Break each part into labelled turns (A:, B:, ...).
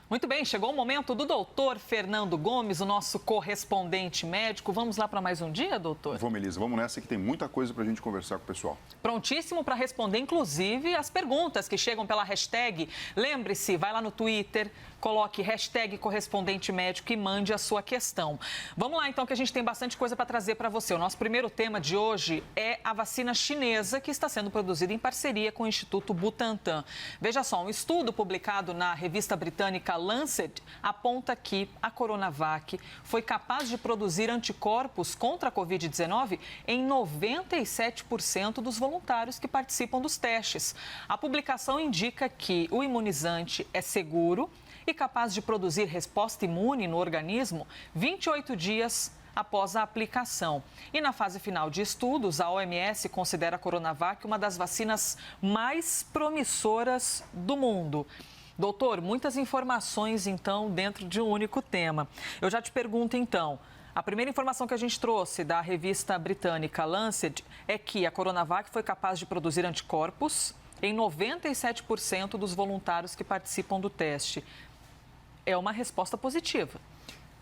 A: Muito bem, chegou o momento do doutor Fernando Gomes, o nosso correspondente médico. Vamos lá para mais um dia, doutor?
B: Vamos, Elisa, vamos nessa que tem muita coisa para a gente conversar com o pessoal.
A: Prontíssimo para responder, inclusive, as perguntas que chegam pela hashtag. Lembre-se, vai lá no Twitter, coloque hashtag correspondente médico e mande a sua questão. Vamos lá, então, que a gente tem bastante coisa para trazer para você. O nosso primeiro tema de hoje é a vacina chinesa que está sendo produzida em parceria com o Instituto Butantan. Veja só, um estudo publicado na revista britânica Lancet aponta que a Coronavac foi capaz de produzir anticorpos contra a Covid-19 em 97% dos voluntários que participam dos testes. A publicação indica que o imunizante é seguro e capaz de produzir resposta imune no organismo 28 dias após a aplicação. E na fase final de estudos, a OMS considera a Coronavac uma das vacinas mais promissoras do mundo. Doutor, muitas informações, então, dentro de um único tema. Eu já te pergunto, então, a primeira informação que a gente trouxe da revista britânica Lancet é que a Coronavac foi capaz de produzir anticorpos em 97% dos voluntários que participam do teste. É uma resposta positiva.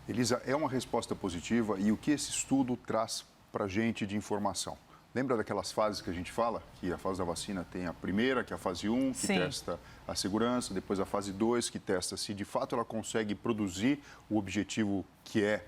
B: Elisa, é uma resposta positiva e o que esse estudo traz para a gente de informação? Lembra daquelas fases que a gente fala? Que a fase da vacina tem a primeira, que é a fase 1, que testa a segurança, depois a fase 2, que testa se de fato ela consegue produzir o objetivo que é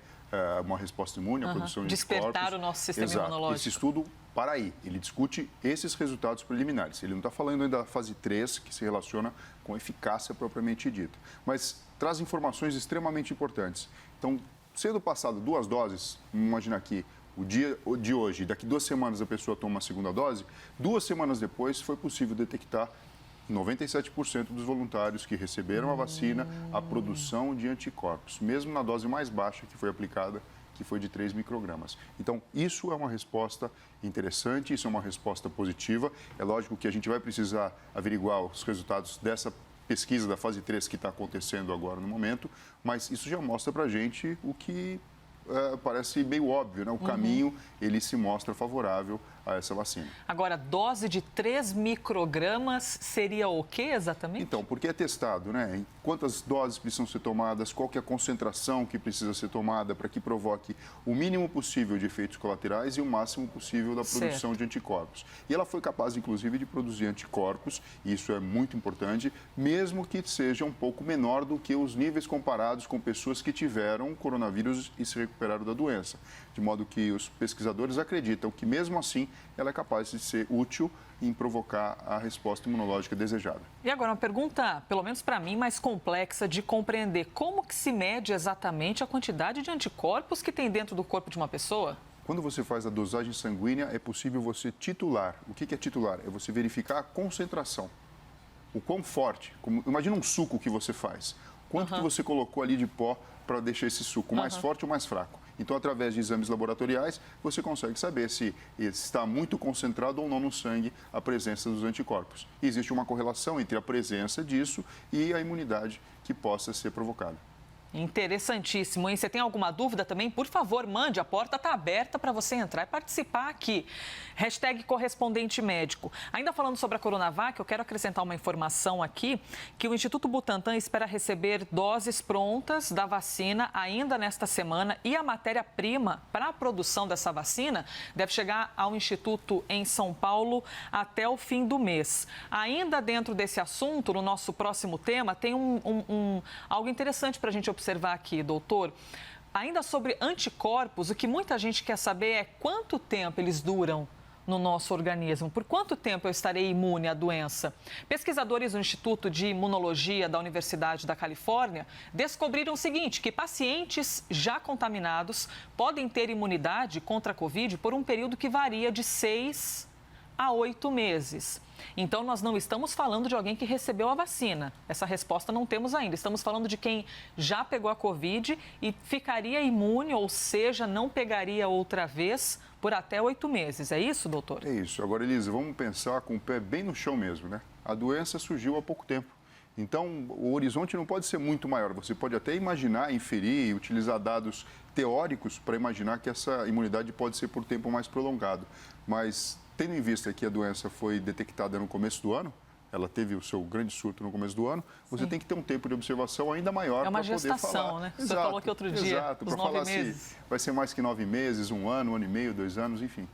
B: uma resposta imune, a produção de anticorpos.
A: Despertar o nosso sistema imunológico.
B: Esse estudo, para aí, ele discute esses resultados preliminares. Ele não está falando ainda da fase 3, que se relaciona com eficácia propriamente dita, mas traz informações extremamente importantes. Então, sendo passado 2 doses, imagina aqui, o dia de hoje, daqui 2 semanas a pessoa toma a segunda dose, 2 semanas depois foi possível detectar 97% dos voluntários que receberam a vacina a produção de anticorpos, mesmo na dose mais baixa que foi aplicada, que foi de 3 microgramas. Então, isso é uma resposta interessante, isso é uma resposta positiva. É lógico que a gente vai precisar averiguar os resultados dessa pesquisa da fase 3 que está acontecendo agora no momento, mas isso já mostra para a gente o que parece meio óbvio, né? O caminho, ele se mostra favorável a essa vacina.
A: Agora, dose de 3 microgramas seria o quê exatamente?
B: Então, porque é testado, né? Em quantas doses precisam ser tomadas, qual que é a concentração que precisa ser tomada para que provoque o mínimo possível de efeitos colaterais e o máximo possível da produção de anticorpos. E ela foi capaz, inclusive, de produzir anticorpos, e isso é muito importante, mesmo que seja um pouco menor do que os níveis comparados com pessoas que tiveram coronavírus e se recuperaram da doença. De modo que os pesquisadores acreditam que, mesmo assim, ela é capaz de ser útil em provocar a resposta imunológica desejada.
A: E agora, uma pergunta, pelo menos para mim, mais complexa de compreender. Como que se mede exatamente a quantidade de anticorpos que tem dentro do corpo de uma pessoa?
B: Quando você faz a dosagem sanguínea, é possível você titular. O que é titular? É você verificar a concentração. O quão forte. Imagina um suco que você faz. Quanto que você colocou ali de pó para deixar esse suco mais forte ou mais fraco? Então, através de exames laboratoriais, você consegue saber se está muito concentrado ou não no sangue a presença dos anticorpos. E existe uma correlação entre a presença disso e a imunidade que possa ser provocada.
A: Interessantíssimo, hein? Você tem alguma dúvida também? Por favor, mande, a porta está aberta para você entrar e participar aqui. Hashtag correspondente médico. Ainda falando sobre a Coronavac, eu quero acrescentar uma informação aqui, que o Instituto Butantan espera receber doses prontas da vacina ainda nesta semana e a matéria-prima para a produção dessa vacina deve chegar ao Instituto em São Paulo até o fim do mês. Ainda dentro desse assunto, no nosso próximo tema, tem algo interessante para a gente observar aqui, doutor. Ainda sobre anticorpos, o que muita gente quer saber é quanto tempo eles duram no nosso organismo. Por quanto tempo eu estarei imune à doença? Pesquisadores do Instituto de Imunologia da Universidade da Califórnia descobriram o seguinte, que pacientes já contaminados podem ter imunidade contra a Covid por um período que varia de 6 a 8 meses. Então, nós não estamos falando de alguém que recebeu a vacina. Essa resposta não temos ainda. Estamos falando de quem já pegou a Covid e ficaria imune, ou seja, não pegaria outra vez por até 8 meses. É isso, doutor?
B: É isso. Agora, Elisa, vamos pensar com o pé bem no chão mesmo, né? A doença surgiu há pouco tempo. Então, o horizonte não pode ser muito maior. Você pode até imaginar, inferir, utilizar dados teóricos para imaginar que essa imunidade pode ser por tempo mais prolongado. Mas, tendo em vista que a doença foi detectada no começo do ano, ela teve o seu grande surto no começo do ano, você tem que ter um tempo de observação ainda maior para poder falar.
A: É uma gestação, né? Você falou que outro dia,
B: exato,
A: os 9 meses.
B: Se vai ser mais que 9 meses, um ano e meio, 2 anos, enfim.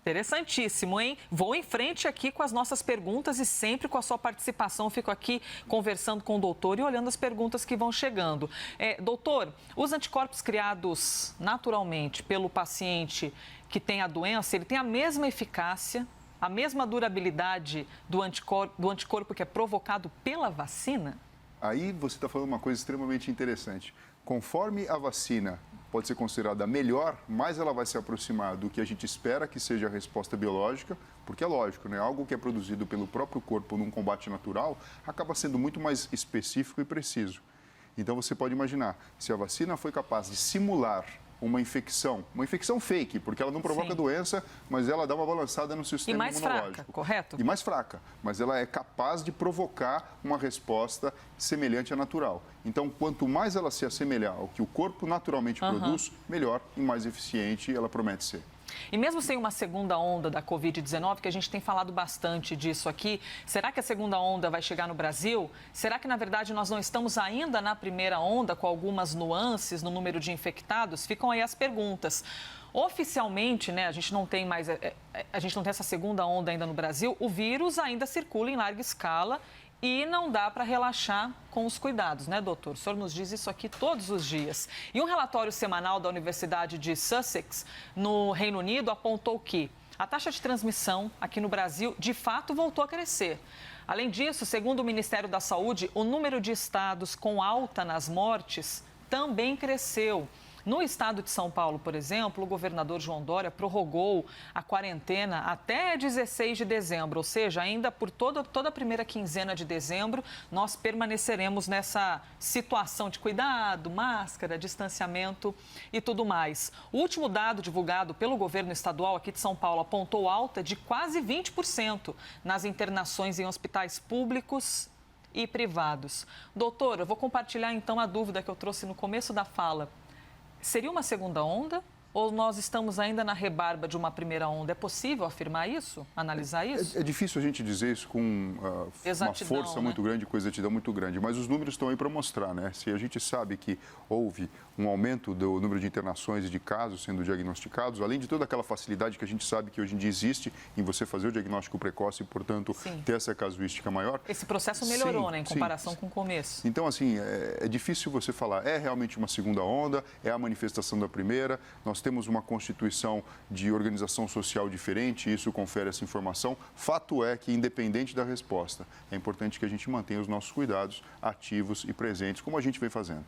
A: Interessantíssimo, hein? Vou em frente aqui com as nossas perguntas e sempre com a sua participação. Fico aqui conversando com o doutor e olhando as perguntas que vão chegando. Doutor, os anticorpos criados naturalmente pelo paciente que tem a doença, ele tem a mesma eficácia, a mesma durabilidade do anticorpo que é provocado pela vacina?
B: Aí você está falando uma coisa extremamente interessante. Conforme a vacina pode ser considerada melhor, mais ela vai se aproximar do que a gente espera que seja a resposta biológica, porque é lógico, né? Algo que é produzido pelo próprio corpo num combate natural acaba sendo muito mais específico e preciso. Então você pode imaginar, se a vacina foi capaz de simular uma infecção fake, porque ela não provoca doença, mas ela dá uma balançada no sistema imunológico.
A: E mais fraca, correto?
B: E mais fraca, mas ela é capaz de provocar uma resposta semelhante à natural. Então, quanto mais ela se assemelhar ao que o corpo naturalmente produz, melhor e mais eficiente ela promete ser.
A: E mesmo sem uma segunda onda da Covid-19, que a gente tem falado bastante disso aqui, será que a segunda onda vai chegar no Brasil? Será que, na verdade, nós não estamos ainda na primeira onda, com algumas nuances no número de infectados? Ficam aí as perguntas. Oficialmente, né, a gente não tem essa segunda onda ainda no Brasil, o vírus ainda circula em larga escala e não dá para relaxar com os cuidados, né, doutor? O senhor nos diz isso aqui todos os dias. E um relatório semanal da Universidade de Sussex, no Reino Unido, apontou que a taxa de transmissão aqui no Brasil, de fato, voltou a crescer. Além disso, segundo o Ministério da Saúde, o número de estados com alta nas mortes também cresceu. No estado de São Paulo, por exemplo, o governador João Dória prorrogou a quarentena até 16 de dezembro, ou seja, ainda por toda a primeira quinzena de dezembro, nós permaneceremos nessa situação de cuidado, máscara, distanciamento e tudo mais. O último dado divulgado pelo governo estadual aqui de São Paulo apontou alta de quase 20% nas internações em hospitais públicos e privados. Doutor, eu vou compartilhar então a dúvida que eu trouxe no começo da fala. Seria uma segunda onda ou nós estamos ainda na rebarba de uma primeira onda? É possível afirmar isso? Analisar isso?
B: É difícil a gente dizer isso com uma força muito grande, com exatidão muito grande, mas os números estão aí para mostrar, né? Se a gente sabe que houve um aumento do número de internações e de casos sendo diagnosticados, além de toda aquela facilidade que a gente sabe que hoje em dia existe em você fazer o diagnóstico precoce e, portanto, ter essa casuística maior.
A: Esse processo melhorou, né, em comparação com o começo.
B: Então, assim, é difícil você falar, é realmente uma segunda onda, é a manifestação da primeira, nós temos uma constituição de organização social diferente, isso confere essa informação. Fato é que, independente da resposta, é importante que a gente mantenha os nossos cuidados ativos e presentes, como a gente vem fazendo.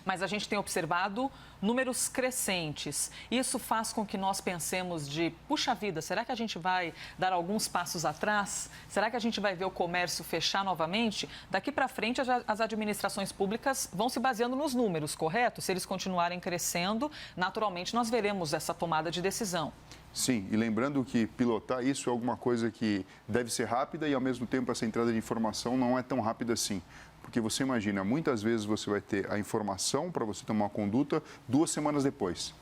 A: Mas a gente tem observado números crescentes. Isso faz com que nós pensemos de, puxa vida, será que a gente vai dar alguns passos atrás? Será que a gente vai ver o comércio fechar novamente? Daqui para frente, as administrações públicas vão se baseando nos números, correto? Se eles continuarem crescendo, naturalmente nós veremos essa tomada de decisão.
B: Sim, e lembrando que pilotar isso é alguma coisa que deve ser rápida e, ao mesmo tempo, essa entrada de informação não é tão rápida assim. Porque você imagina, muitas vezes você vai ter a informação para você tomar uma conduta 2 semanas depois.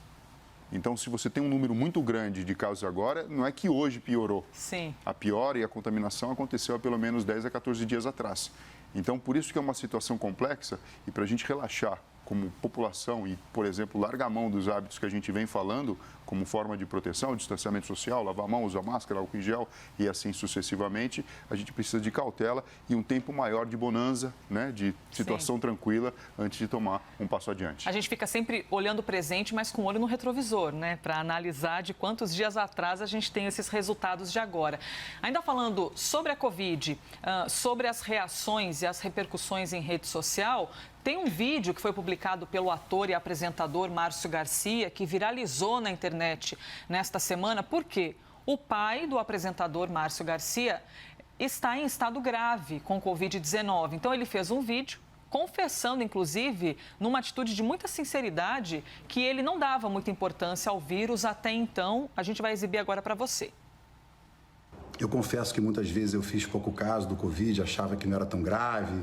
B: Então, se você tem um número muito grande de casos agora, não é que hoje piorou.
A: Sim.
B: A piora e a contaminação aconteceu há pelo menos 10 a 14 dias atrás. Então, por isso que é uma situação complexa e para a gente relaxar como população e, por exemplo, largar a mão dos hábitos que a gente vem falando como forma de proteção, distanciamento social, lavar a mão, usar máscara, álcool em gel e assim sucessivamente, a gente precisa de cautela e um tempo maior de bonança, né, de situação tranquila antes de tomar um passo adiante.
A: A gente fica sempre olhando o presente, mas com o olho no retrovisor, né, para analisar de quantos dias atrás a gente tem esses resultados de agora. Ainda falando sobre a Covid, sobre as reações e as repercussões em rede social, tem um vídeo que foi publicado pelo ator e apresentador Márcio Garcia, que viralizou na internet nesta semana, porque o pai do apresentador Márcio Garcia está em estado grave com Covid-19. Então, ele fez um vídeo confessando, inclusive, numa atitude de muita sinceridade, que ele não dava muita importância ao vírus até então. A gente vai exibir agora para você.
C: Eu confesso que muitas vezes eu fiz pouco caso do Covid, achava que não era tão grave.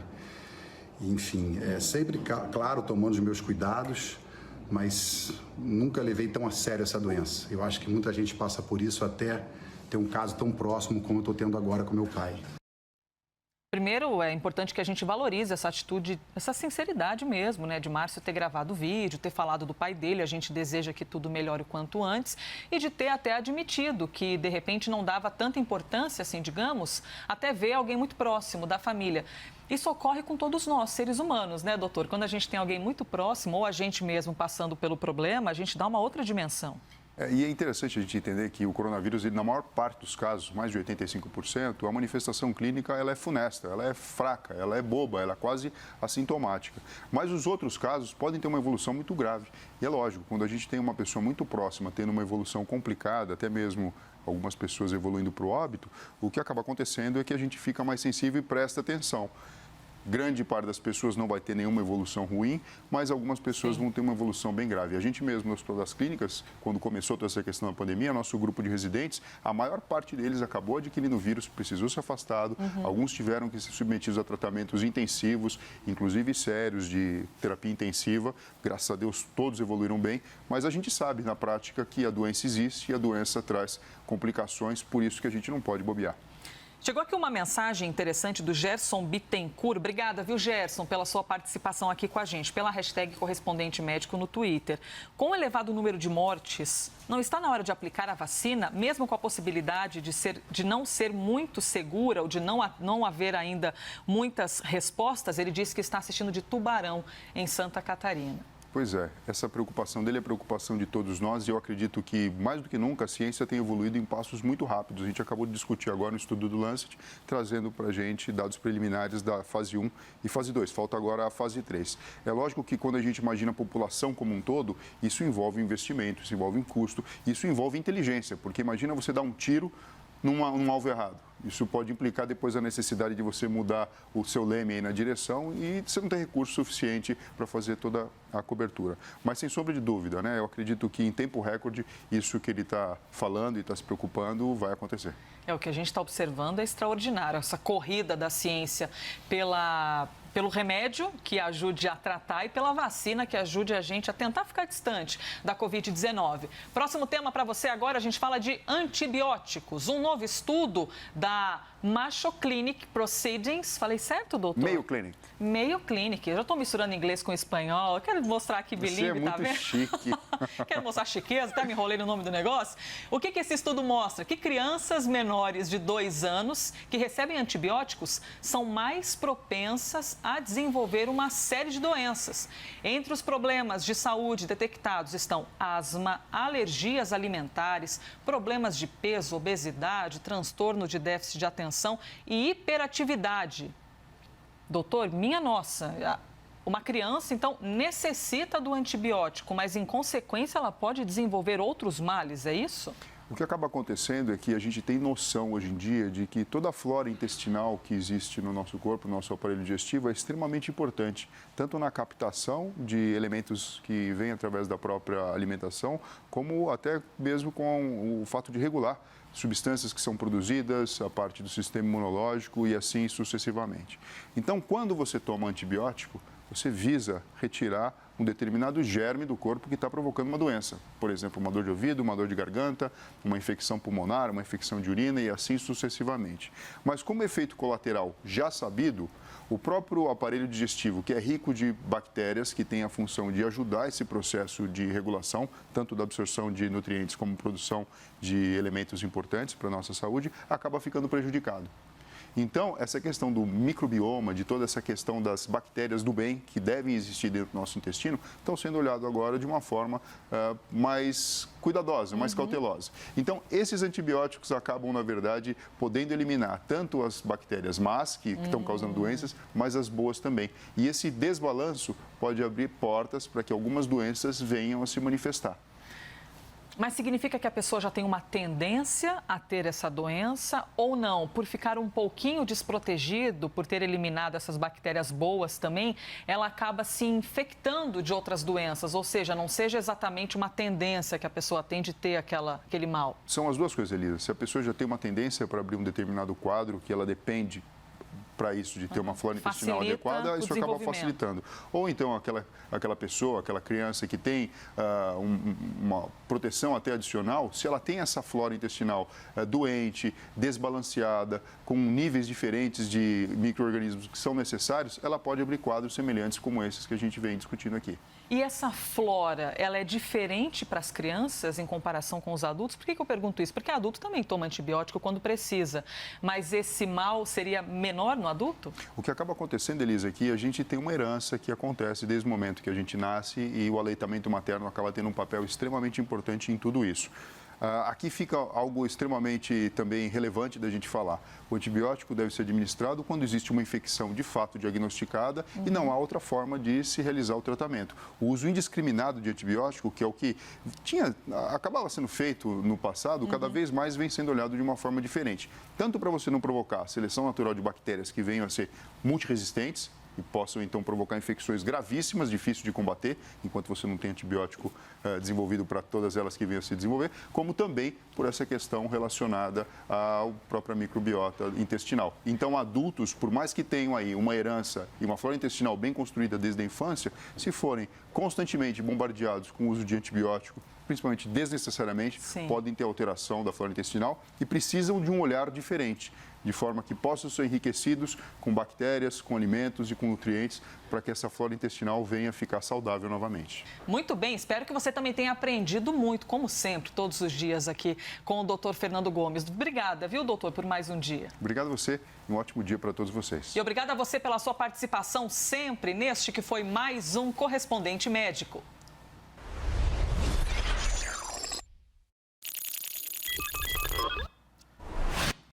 C: Enfim, sempre, claro, tomando os meus cuidados, mas nunca levei tão a sério essa doença. Eu acho que muita gente passa por isso até ter um caso tão próximo como eu estou tendo agora com meu pai.
A: Primeiro, é importante que a gente valorize essa atitude, essa sinceridade mesmo, né? De Márcio ter gravado o vídeo, ter falado do pai dele, a gente deseja que tudo melhore o quanto antes, e de ter até admitido que, de repente, não dava tanta importância, assim, digamos, até ver alguém muito próximo da família. Isso ocorre com todos nós, seres humanos, né, doutor? Quando a gente tem alguém muito próximo, ou a gente mesmo passando pelo problema, a gente dá uma outra dimensão.
B: E é interessante a gente entender que o coronavírus, na maior parte dos casos, mais de 85%, a manifestação clínica ela é funesta, ela é fraca, ela é boba, ela é quase assintomática. Mas os outros casos podem ter uma evolução muito grave. E é lógico, quando a gente tem uma pessoa muito próxima tendo uma evolução complicada, até mesmo algumas pessoas evoluindo para o óbito, o que acaba acontecendo é que a gente fica mais sensível e presta atenção. Grande parte das pessoas não vai ter nenhuma evolução ruim, mas algumas pessoas vão ter uma evolução bem grave. A gente mesmo, no Hospital das Clínicas, quando começou toda essa questão da pandemia, nosso grupo de residentes, a maior parte deles acabou adquirindo o vírus, precisou ser afastado, alguns tiveram que ser submetidos a tratamentos intensivos, inclusive sérios, de terapia intensiva. Graças a Deus, todos evoluíram bem, mas a gente sabe, na prática, que a doença existe e a doença traz complicações, por isso que a gente não pode bobear.
A: Chegou aqui uma mensagem interessante do Gerson Bittencourt. Obrigada, viu, Gerson, pela sua participação aqui com a gente, pela hashtag correspondente médico no Twitter. Com o elevado número de mortes, não está na hora de aplicar a vacina, mesmo com a possibilidade de não ser muito segura ou de não haver ainda muitas respostas? Ele disse que está assistindo de Tubarão, em Santa Catarina.
B: Pois é, essa preocupação dele é a preocupação de todos nós e eu acredito que, mais do que nunca, a ciência tem evoluído em passos muito rápidos. A gente acabou de discutir agora no estudo do Lancet, trazendo para a gente dados preliminares da fase 1 e fase 2. Falta agora a fase 3. É lógico que quando a gente imagina a população como um todo, isso envolve investimento, isso envolve custo, isso envolve inteligência, porque imagina você dar um tiro num alvo errado. Isso pode implicar depois a necessidade de você mudar o seu leme aí na direção e você não tem recurso suficiente para fazer toda a cobertura. Mas, sem sombra de dúvida, né, eu acredito que em tempo recorde, isso que ele está falando e está se preocupando vai acontecer.
A: O que a gente está observando é extraordinário, essa corrida da ciência pelo remédio que ajude a tratar e pela vacina que ajude a gente a tentar ficar distante da Covid-19. Próximo tema para você agora, a gente fala de antibióticos. Um novo estudo da Mayo Clinic Proceedings. Falei certo, doutor?
B: Mayo Clinic.
A: Mayo Clinic. Eu já estou misturando inglês com espanhol. Eu quero mostrar aqui bilíngue,
B: tá vendo? Chique.
A: Quero mostrar chiqueza, até me enrolei no nome do negócio. O que esse estudo mostra? Que crianças menores de 2 anos que recebem antibióticos são mais propensas a desenvolver uma série de doenças. Entre os problemas de saúde detectados estão asma, alergias alimentares, problemas de peso, obesidade, transtorno de déficit de atenção e hiperatividade. Doutor, minha nossa, uma criança, então, necessita do antibiótico, mas, em consequência, ela pode desenvolver outros males, é isso?
B: O que acaba acontecendo é que a gente tem noção hoje em dia de que toda a flora intestinal que existe no nosso corpo, no nosso aparelho digestivo, é extremamente importante, tanto na captação de elementos que vêm através da própria alimentação, como até mesmo com o fato de regular substâncias que são produzidas, a parte do sistema imunológico e assim sucessivamente. Então, quando você toma antibiótico, você visa retirar um determinado germe do corpo que está provocando uma doença. Por exemplo, uma dor de ouvido, uma dor de garganta, uma infecção pulmonar, uma infecção de urina e assim sucessivamente. Mas como efeito colateral já sabido, o próprio aparelho digestivo, que é rico de bactérias, que tem a função de ajudar esse processo de regulação, tanto da absorção de nutrientes como produção de elementos importantes para a nossa saúde, acaba ficando prejudicado. Então, essa questão do microbioma, de toda essa questão das bactérias do bem que devem existir dentro do nosso intestino, estão sendo olhados agora de uma forma mais cuidadosa, mais cautelosa. Então, esses antibióticos acabam, na verdade, podendo eliminar tanto as bactérias más, que estão causando doenças, mas as boas também. E esse desbalanço pode abrir portas para que algumas doenças venham a se manifestar.
A: Mas significa que a pessoa já tem uma tendência a ter essa doença ou não? Por ficar um pouquinho desprotegido, por ter eliminado essas bactérias boas também, ela acaba se infectando de outras doenças, ou seja, não seja exatamente uma tendência que a pessoa tem de ter aquele mal.
B: São as duas coisas, Elisa. Se a pessoa já tem uma tendência para abrir um determinado quadro que ela depende para isso, de ter uma flora intestinal
A: Facilita
B: adequada,
A: o
B: isso acaba facilitando. Ou então aquela pessoa, aquela criança que tem uma proteção até adicional, se ela tem essa flora intestinal doente, desbalanceada, com níveis diferentes de micro-organismos que são necessários, ela pode abrir quadros semelhantes como esses que a gente vem discutindo aqui.
A: E essa flora, ela é diferente para as crianças em comparação com os adultos? Por que eu pergunto isso? Porque adulto também toma antibiótico quando precisa, mas esse mal seria menor no adulto?
B: O que acaba acontecendo, Elisa, aqui a gente tem uma herança que acontece desde o momento que a gente nasce e o aleitamento materno acaba tendo um papel extremamente importante em tudo isso. Aqui fica algo extremamente também relevante da gente falar. O antibiótico deve ser administrado quando existe uma infecção de fato diagnosticada e não há outra forma de se realizar o tratamento. O uso indiscriminado de antibiótico, que é o que acabava sendo feito no passado, cada vez mais vem sendo olhado de uma forma diferente. Tanto para você não provocar a seleção natural de bactérias que venham a ser multiresistentes, e possam, então, provocar infecções gravíssimas, difíceis de combater, enquanto você não tem antibiótico desenvolvido para todas elas que venham a se desenvolver, como também por essa questão relacionada à própria microbiota intestinal. Então, adultos, por mais que tenham aí uma herança e uma flora intestinal bem construída desde a infância, se forem constantemente bombardeados com o uso de antibiótico, principalmente desnecessariamente, podem ter alteração da flora intestinal e precisam de um olhar diferente, de forma que possam ser enriquecidos com bactérias, com alimentos e com nutrientes, para que essa flora intestinal venha a ficar saudável novamente.
A: Muito bem, espero que você também tenha aprendido muito, como sempre, todos os dias aqui com o Dr. Fernando Gomes. Obrigada, viu, doutor, por mais um dia.
B: Obrigado a você e um ótimo dia para todos vocês.
A: E obrigada a você pela sua participação sempre neste que foi mais um Correspondente Médico.